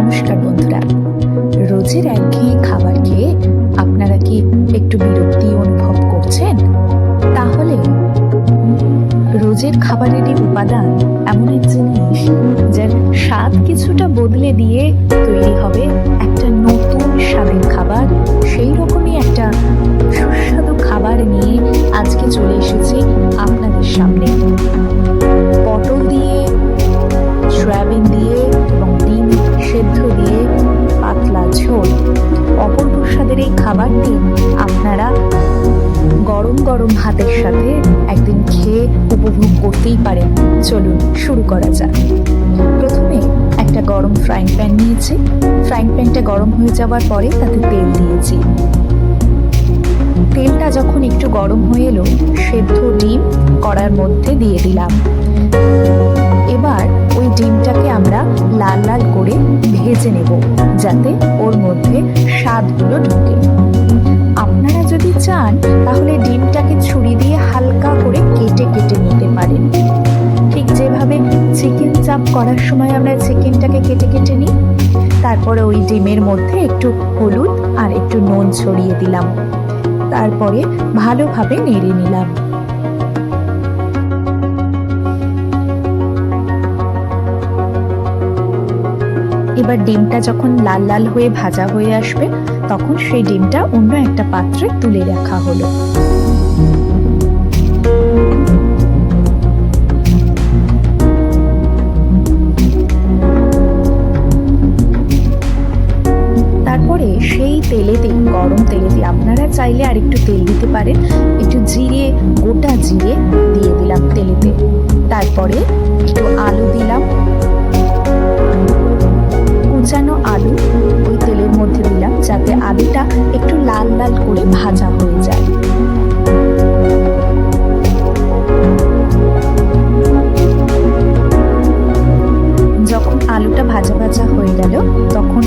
নমস্কার বন্ধুরা, রোজের একঘেয়ে খাবার খেয়ে আপনারা কি একটু বিরক্তি অনুভব করছেন? তাহলে রোজের খাবারেরই উপাদান এমন এক জিনিস যার স্বাদ কিছুটা বদলে দিয়ে তৈরি হবে একটা নতুন স্বাদের খাবার। সেই রকমই একটা সুস্বাদু খাবার নিয়ে আজকে চলে এসেছি আপনাদের সামনে। পটল দিয়ে, সয়াবিন দিয়ে এবং ডিম সেদ্ধ দিয়ে পাতলা ঝোল, অপূর্ব স্বাদের এই খাবারটি আপনারা গরম গরম ভাতের সাথে একদিন খেয়ে উপভোগ করতেই পারেন। চলুন শুরু করা যাক। প্রথমে একটা গরম ফ্রাইং প্যান নিয়েছি। ফ্রাইং প্যানটা গরম হয়ে যাওয়ার পরে তাতে তেল দিয়েছি। তেলটা যখন একটু গরম হয়ে এলো, সেদ্ধ ডিম কড়ার মধ্যে দিয়ে দিলাম। এবার ওই ডিমটাকে আমরা লাল লাল করে ভেজে নেব, যাতে ওর মধ্যে স্বাদগুলো ঢোকে। আপনারা যদি চান তাহলে ডিমটাকে ছুরি দিয়ে হালকা করে কেটে কেটে নিতে পারেন, ঠিক যেভাবে চিকেন চাপ করার সময় আমরা চিকেনটাকে কেটে কেটে নিই। তারপরে ওই ডিমের মধ্যে একটু হলুদ আর একটু নুন ছড়িয়ে দিলাম। তারপরে ভালোভাবে নেড়ে নিলাম। এবার ডিমটা যখন লাল লাল হয়ে ভাজা হয়ে আসবে, তখন সেই ডিমটা অন্য একটা পাত্রে তুলে রাখা হলো। তারপরে সেই তেলেতে, গরম তেলেতে আপনারা চাইলে আর একটু তেল দিতে পারেন, একটু জিরে, গোটা জিরে দিয়ে দিলাম তেলেতে। তারপরে একটু আলু দিলাম, কুচানো আলু ওই তেলের মধ্যে দিলাম, যাতে আলুটা একটু লাল লাল করে ভাজা হয়ে যায়। যখন আলুটা ভাজা ভাজা হয়ে গেল, তখন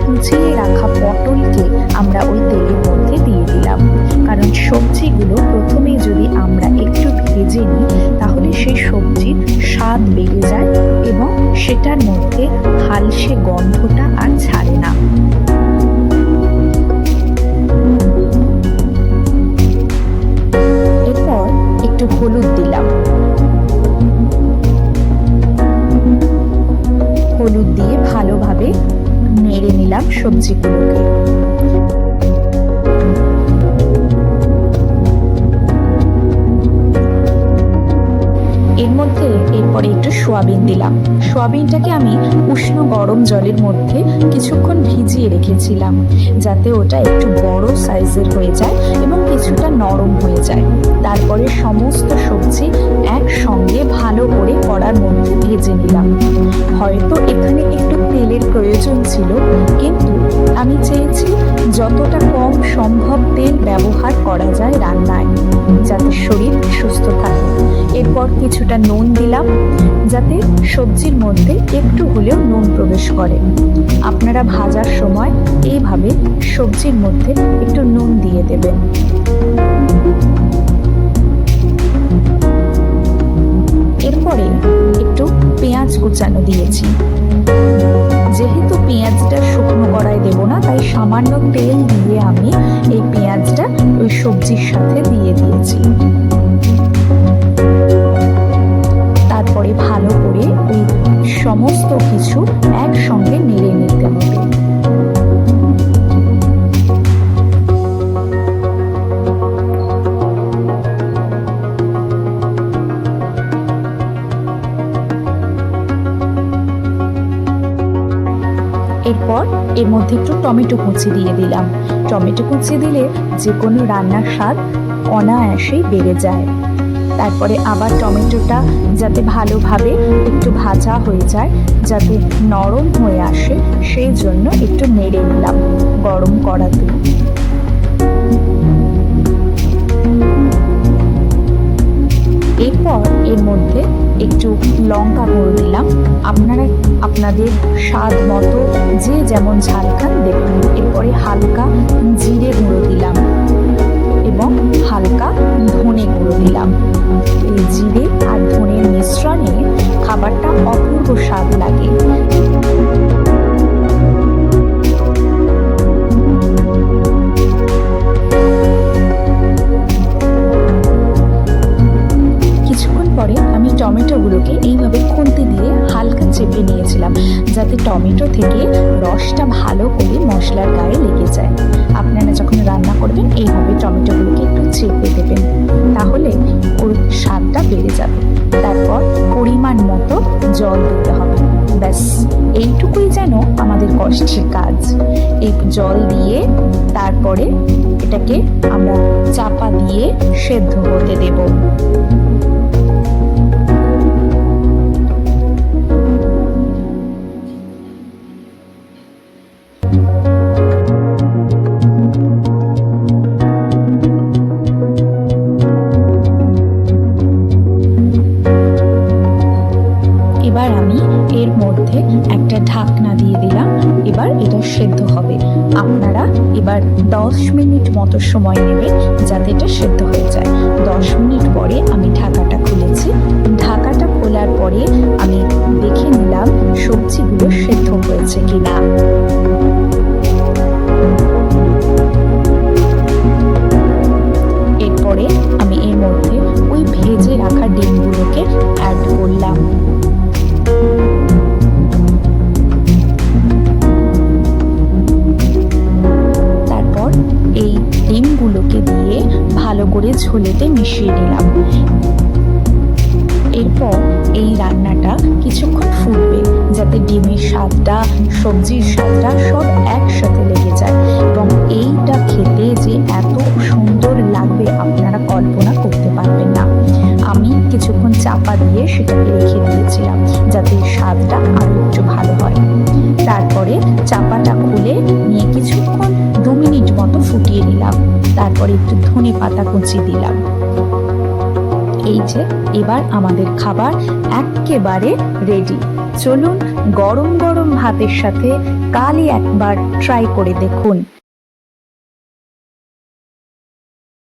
কুচিয়ে রাখা পটলকে আমরা ওই তেলের মধ্যে দিয়ে দিলাম। কারণ সবজিগুলো প্রথমে যদি আমরা একটু ভেজে নিই, তাহলে সেই সবজির স্বাদ বেড়ে যায় এবং সেটার মধ্যে হালসে গন্ধটা আর ছাড়ে না। এরপর একটু হলুদ দিলাম। হলুদ দিয়ে ভালোভাবে নেড়ে নিলাম সবজিগুলোকে। এর মধ্যে এরপরে একটু সয়াবিন দিলাম। সয়াবিনটাকে আমি উষ্ণ গরম জলের মধ্যে কিছুক্ষণ ভিজিয়ে রেখেছিলাম, যাতে ওটা একটু বড় সাইজের হয়ে যায় এবং কিছুটা নরম হয়ে যায়। তারপরে সমস্ত সবজি একসঙ্গে ভালো করে কড়ার মধ্যে ভেজে নিলাম। হয়তো এখানে একটু তেলের প্রয়োজন ছিল, কিন্তু আমি চেয়েছি যতটা কম সম্ভব তেল ব্যবহার করা যায় রান্নায়, যাতে শরীর সুস্থ থাকে। এরপর কিছুটা নুন দিলাম, যাতে সবজির মধ্যে একটু হলেও নুন প্রবেশ করে। আপনারা ভাজার সময় এইভাবে সবজির মধ্যে একটু নুন দিয়ে দেবেন। এরপরে একটু পেঁয়াজ কুচানো দিয়েছি। যেহেতু পেঁয়াজটা শুকনো কড়াই দেব না, তাই সামান্য তেল দিয়ে আমি এই পেঁয়াজটা ওই সবজির সাথে দিয়ে দিয়েছি। তারপরে ভালো করে ওই সমস্ত কিছু একসঙ্গে নেড়ে নিতে হবে। এরপর এর মধ্যে একটু টমেটো কুচি দিয়ে দিলাম। টমেটো কুচি দিলে যে কোনো রান্নার স্বাদ অনায়াসেই বেড়ে যায়। তারপরে আবার টমেটোটা যাতে ভালোভাবে একটু ভাজা হয়ে যায়, যাতে নরম হয়ে আসে, সেই জন্য একটু নেড়ে নিলাম গরম কড়াতে। এরপর এর মধ্যে একটু লঙ্কা গুঁড়ো দিলাম। আপনারা আপনাদের স্বাদ মতো যে যেমন ঝাল খান দেবেন। এরপরে হালকা জিরে গুঁড়ো দিলাম এবং হালকা ধনে গুঁড়ো দিলাম। এই জিরে আর ধনের মিশ্রণে খাবারটা অপূর্ব স্বাদ লাগে। সঙ্গে নিয়েছিলাম, যাতে টমেটো থেকে রসটা ভালো করে মশলার গায়ে লেগে যায়। আপনারা যখন রান্না করবেন এইভাবে টমেটোগুলোকে একটু চেপে দেবেন, তাহলে ওর স্বাদটা বেড়ে যাবে। তারপর পরিমাণ মতো জল দিতে হবে। ব্যাস এইটুকুই যেন আমাদের কষ্টের কাজ। এই জল দিয়ে তারপরে এটাকে আমরা চাপা দিয়ে সেদ্ধ হতে দেব। এবার আমি এর মধ্যে একটা ঢাকনা দিয়ে দিলাম। এবার এটা সেদ্ধ হবে। আপনারা এবার 10 মিনিট মতো সময় নেবেন যাতে এটা সেদ্ধ হয়ে যায়। 10 মিনিট পরে আমি ঢাকাটা খুলেছি। ঢাকাটা খোলার পরে আমি দেখে নিলাম সবজিগুলো সেদ্ধ হয়েছে কিনা। এরপরে আমি এর মধ্যে ওই ভেজে রাখা ডিমগুলোকে অ্যাড করলাম। তারপর এই ডিমগুলোকে দিয়ে ভালো করে ঝোলেতে মিশিয়ে নিলাম। এরপর এই রান্নাটা কিছুক্ষণ ফুটবে, যাতে ডিমের স্বাদটা, সবজির স্বাদটা সব একসাথে লেগে যায়। এবং এইটা খেতে যে এত সুন্দর লাগবে আপনারা কল্পনা করতে পারবেন না। আমি কিছুক্ষণ চাপা দিয়ে সেটাকে রেখে দিয়েছিলাম যাতে স্বাদটা আরো একটু ভালো হয়। তারপরে চাপাটা খুলে নিয়ে কিছুক্ষণ 2 মিনিট মতো ফুটিয়ে নিলাম। তারপরে একটু ধনে পাতা কুচি দিলাম। এই যে এবার আমাদের খাবার একেবারে রেডি। চলুন গরম গরম ভাতের সাথে কালই একবার ট্রাই করে দেখুন।